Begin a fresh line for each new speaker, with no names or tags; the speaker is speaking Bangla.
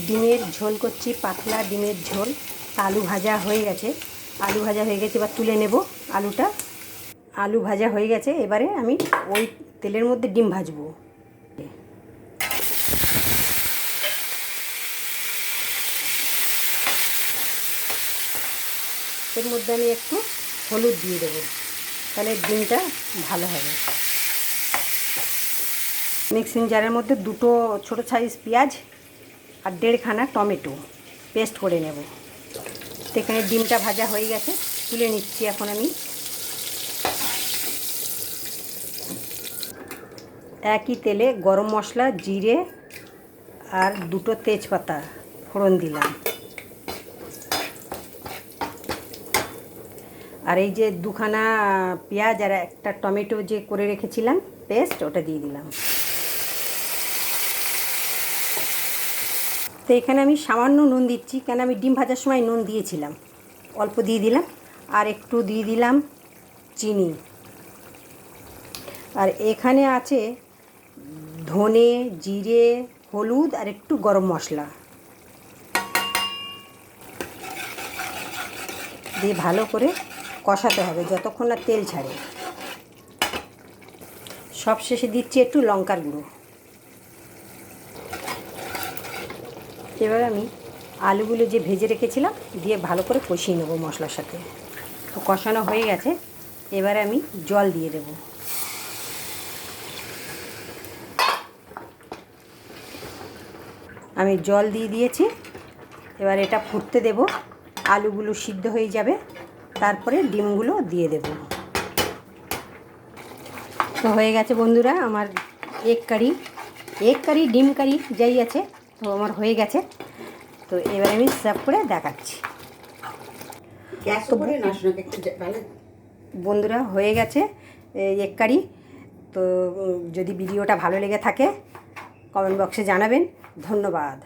ডিমের ঝোল করছি, পাতলা ডিমের ঝোল। আলু ভাজা হয়ে গেছে, এবার তুলে নেব আলুটা। আলু ভাজা হয়ে গেছে, এবারে আমি ওই তেলের মধ্যে ডিম ভাজবো। এর মধ্যে আমি একটু হলুদ দিয়ে দেবো, তাহলে ডিমটা ভালো হবে। মিক্সিং জারের মধ্যে দুটো ছোটো সাইজ পেঁয়াজ আর 1.5 খানা টমেটো পেস্ট করে নেব। তো এখানে ডিমটা ভাজা হয়ে গেছে, তুলে নিচ্ছি এখন আমি। একই তেলে গরম মশলা, জিরে আর 2টো তেজপাতা ফোড়ন দিলাম। আর এই যে 2 খানা পেঁয়াজ আর একটা টমেটো যে করে রেখেছিলাম পেস্ট, ওটা দিয়ে দিলাম। তো এখানে আমি সামান্য নুন দিচ্ছি, কেন আমি ডিম ভাজার সময় নুন দিয়েছিলাম, অল্প দিয়ে দিলাম। আর একটু দিয়ে দিলাম চিনি। আর এখানে আছে ধনে, জিরে, হলুদ আর একটু গরম মশলা দিয়ে ভালো করে কষাতে হবে যতক্ষণ না তেল ছাড়ে। সব শেষে দিচ্ছি একটু লঙ্কার গুঁড়ো। এবার আমি আলুগুলো যে ভেজে রেখেছিলাম দিয়ে ভালো করে কষিয়ে নেবো মশলার সাথে। তো কষানো হয়ে গেছে, এবারে আমি জল দিয়ে দেব। আমি জল দিয়ে দিয়েছি, এবার এটা ফুটতে দেব। আলুগুলো সিদ্ধ হয়ে যাবে, তারপরে ডিমগুলো দিয়ে দেব। তো হয়ে গেছে বন্ধুরা আমার এগ কারি ডিম কারি যাই আছে, তো আমার হয়ে গেছে। তো এবার আমি সার্ভ করে দেখাচ্ছি। তো বন্ধুরা হয়ে গেছে এগ কারি। তো যদি ভিডিওটা ভালো লেগে থাকে কমেন্ট বক্সে জানাবেন। ধন্যবাদ।